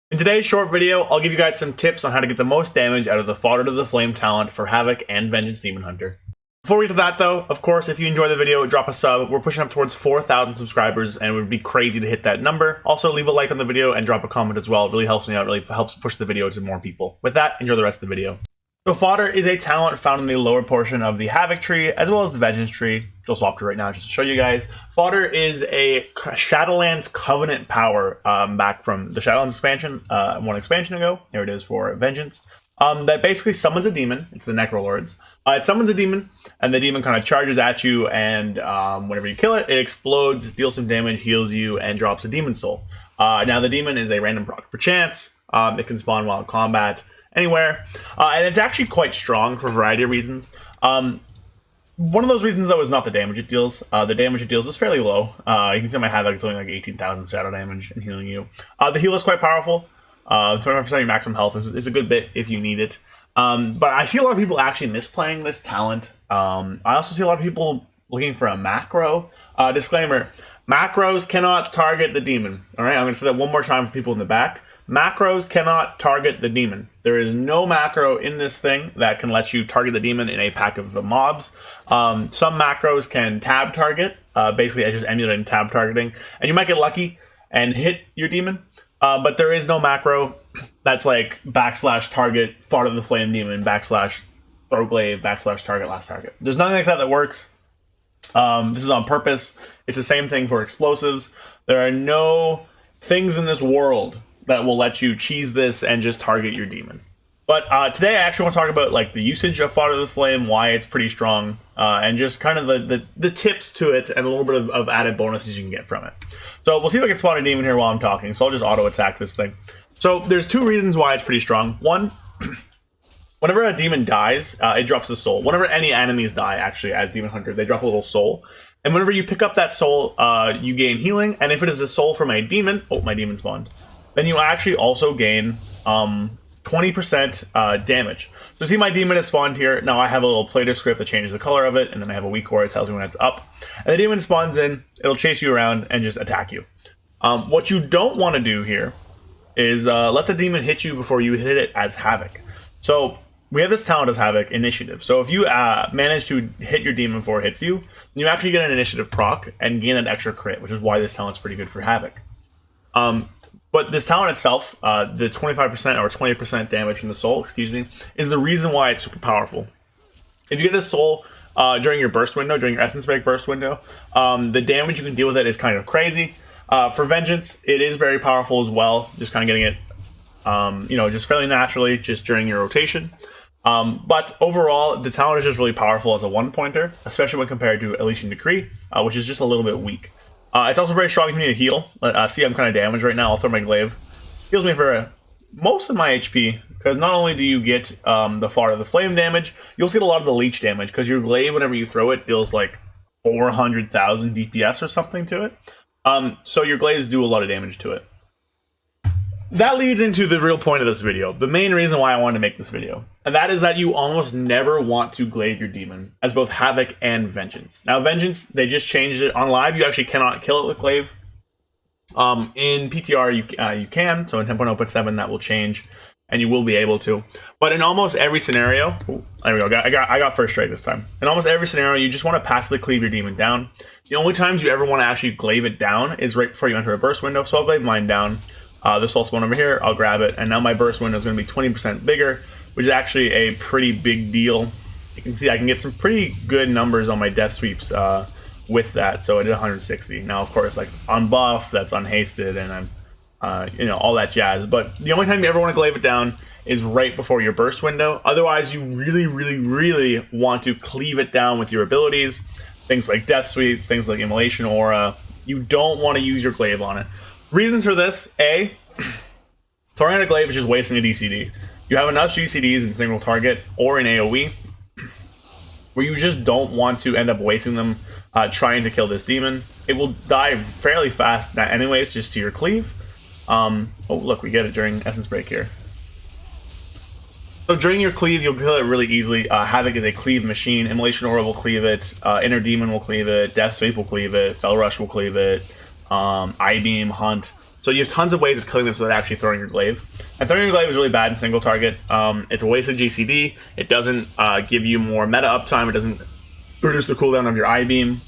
In today's short video, I'll give you guys some tips on how to get the most damage out of the Fodder to the Flame talent for Havoc and Vengeance Demon Hunter. Before we get to that though, of course, if you enjoy the video, drop a sub. We're pushing up towards 4,000 subscribers and it would be crazy to hit that number. Also, leave a like on the video and drop a comment as well. It really helps me out, really helps push the video to more people. With that, enjoy the rest of the video. So Fodder is a talent found in the lower portion of the Havoc tree, as well as the Vengeance tree. I'll swap to right now just to show you guys. Fodder is a Shadowlands Covenant power back from the Shadowlands expansion, one expansion ago. Here it is for Vengeance. That basically summons a demon. It's the Necrolords. It summons a demon, and the demon kind of charges at you, and whenever you kill it, it explodes, deals some damage, heals you, and drops a demon soul. Now the demon is a random proc per chance. It can spawn while in combat anywhere, and it's actually quite strong for a variety of reasons. One of those reasons though is not the damage it deals. The damage it deals is fairly low. You can see on my Havoc it's only like 18,000 shadow damage and healing you. The heal is quite powerful. 25% of your maximum health is a good bit if you need it. But I see a lot of people actually misplaying this talent. I also see a lot of people looking for a macro. Disclaimer, macros cannot target the demon. Alright, I'm going to say that one more time for people in the back. Macros cannot target the demon. There is no macro in this thing that can let you target the demon in a pack of mobs. Some macros can tab target. Basically, it's just emulating tab targeting. And you might get lucky and hit your demon. But there is no macro that's like / target Fodder the Flame Demon / throw Glaive / target last target. There's nothing like that works. This is on purpose. It's the same thing for explosives. There are no things in this world that will let you cheese this and just target your demon. But today I actually want to talk about like the usage of Fodder the Flame, why it's pretty strong, and just kind of the tips to it and a little bit of added bonuses you can get from it. So we'll see if I can spawn a demon here while I'm talking, so I'll just auto attack this thing. So there's two reasons why it's pretty strong. One, whenever a demon dies, it drops a soul. Whenever any enemies die, actually, as Demon Hunter, they drop a little soul. And whenever you pick up that soul, you gain healing, and if it is a soul from a demon, oh, my demon spawned, then you actually also gain 20% damage. So see my demon has spawned here. Now I have a little plater script that changes the color of it, and then I have a weak core that tells you when it's up. And the demon spawns in, it'll chase you around and just attack you. What you don't want to do here is let the demon hit you before you hit it as Havoc. So we have this talent as Havoc, Initiative. So if you manage to hit your demon before it hits you, you actually get an Initiative proc and gain an extra crit, which is why this talent's pretty good for Havoc. But this talent itself, the 25% or 20% damage from the soul, is the reason why it's super powerful. If you get this soul during your burst window, during your Essence Break burst window, the damage you can deal with it is kind of crazy. For Vengeance, it is very powerful as well, just kind of getting it, just fairly naturally, just during your rotation. But overall, the talent is just really powerful as a one-pointer, especially when compared to Elysian Decree, which is just a little bit weak. It's also very strong if you need a heal. See, I'm kind of damaged right now. I'll throw my Glaive. Heals me for most of my HP, because not only do you get the Fodder of the Flame damage, you also get a lot of the leech damage, because your Glaive, whenever you throw it, deals like 400,000 DPS or something to it. So your Glaives do a lot of damage to it. That leads into the real point of this video, the main reason why I wanted to make this video, and that is that you almost never want to Glaive your demon as both Havoc and Vengeance. Now Vengeance, they just changed it. On live, you actually cannot kill it with Glaive. In PTR, you can, so in 10.0.7 that will change, and you will be able to. But in almost every scenario, there we go, I got first strike this time. In almost every scenario, you just want to passively cleave your demon down. The only times you ever want to actually Glaive it down is right before you enter a burst window, so I'll Glaive mine down. This will spawn over here, I'll grab it, and now my burst window is going to be 20% bigger, which is actually a pretty big deal. You can see I can get some pretty good numbers on my death sweeps with that, so I did 160. Now, of course, like on buff, that's unhasted, and I'm, all that jazz. But the only time you ever want to Glaive it down is right before your burst window. Otherwise, you really want to cleave it down with your abilities, things like death sweep, things like immolation aura. You don't want to use your Glaive on it. Reasons for this: A, throwing out a Glaive is just wasting a DCD. You have enough GCDs in single target or in AoE where you just don't want to end up wasting them trying to kill this demon. It will die fairly fast anyways, just to your cleave. Oh look, we get it during Essence Break here. So during your cleave, you'll kill it really easily. Havoc is a cleave machine. Immolation Aura will cleave it. Inner Demon will cleave it. Death Sweep will cleave it. Fell Rush will cleave it. I-Beam, Hunt. So you have tons of ways of killing this without actually throwing your Glaive. And throwing your Glaive is really bad in single target. It's a waste of GCD. It doesn't give you more meta uptime. It doesn't reduce the cooldown of your I-beam.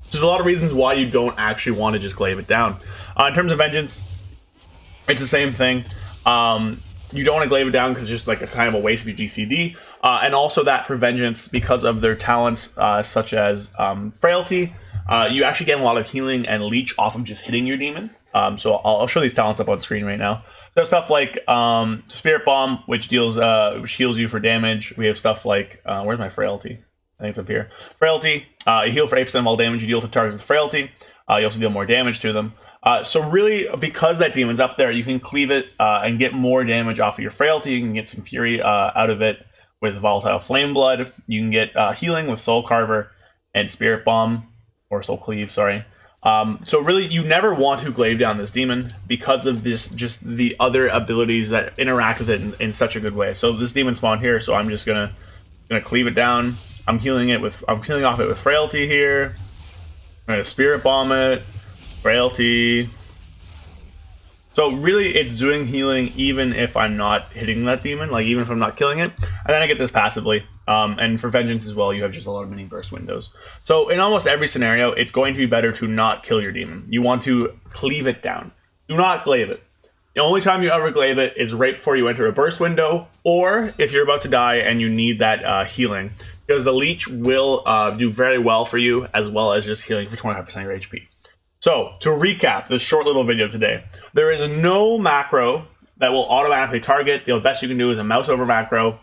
There's a lot of reasons why you don't actually want to just Glaive it down. In terms of Vengeance, it's the same thing. You don't want to Glaive it down because it's just like a kind of a waste of your GCD. And also that for Vengeance, because of their talents such as Frailty, you actually get a lot of healing and leech off of just hitting your demon. So I'll show these talents up on screen right now. So stuff like Spirit Bomb, which heals you for damage. We have stuff like where's my Frailty? I think it's up here. Frailty, you heal for 8% of all damage you deal to targets with Frailty. You also deal more damage to them. So really, because that demon's up there, you can cleave it and get more damage off of your Frailty. You can get some Fury out of it with Volatile Flame Blood. You can get healing with Soul Carver and Spirit Bomb, or Soul Cleave, sorry. So really, you never want to Glaive down this demon because of this, just the other abilities that interact with it in such a good way. So this demon spawned here, so I'm just gonna cleave it down. I'm healing off it with Frailty here. I'm gonna Spirit Bomb it, Frailty. So really, it's doing healing even if I'm not hitting that demon, like even if I'm not killing it. And then I get this passively. And for Vengeance as well, you have just a lot of mini burst windows. So in almost every scenario, it's going to be better to not kill your demon. You want to cleave it down. Do not Glaive it. The only time you ever Glaive it is right before you enter a burst window, or if you're about to die and you need that healing, because the leech will do very well for you, as well as just healing for 25% of your HP. So to recap this short little video today, there is no macro that will automatically target. The best you can do is a Mouseover macro,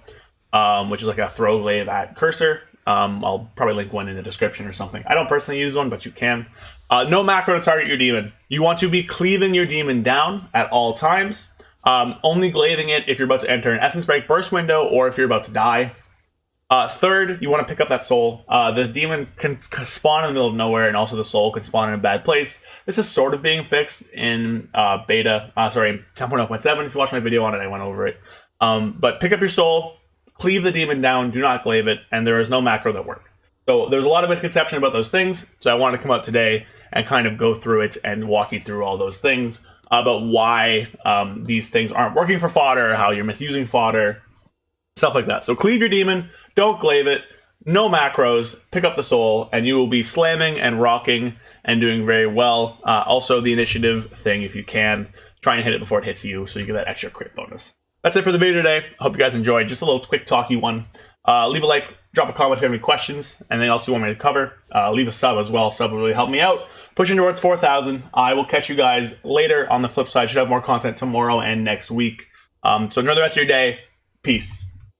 which is like a throw Glaive at cursor. I'll probably link one in the description or something. I don't personally use one, but you can. No macro to target your demon. You want to be cleaving your demon down at all times. Only Glaiving it if you're about to enter an Essence Break burst window or if you're about to die. Third, you want to pick up that soul. The demon can spawn in the middle of nowhere, and also the soul can spawn in a bad place. This is sort of being fixed in 10.0.7. If you watched my video on it, I went over it. But pick up your soul, cleave the demon down, do not Glaive it, and there is no macro that works. So there's a lot of misconception about those things, so I wanted to come out today and kind of go through it and walk you through all those things about why these things aren't working for Fodder, how you're misusing Fodder, stuff like that. So cleave your demon, don't Glaive it, no macros, pick up the soul, and you will be slamming and rocking and doing very well. Also, the initiative thing, if you can, try and hit it before it hits you so you get that extra crit bonus. That's it for the video today. I hope you guys enjoyed. Just a little quick talky one. Leave a like, drop a comment if you have any questions, and anything else you want me to cover. Leave a sub as well. Sub will really help me out. Pushing towards 4,000. I will catch you guys later on the flip side. Should have more content tomorrow and next week. So enjoy the rest of your day. Peace.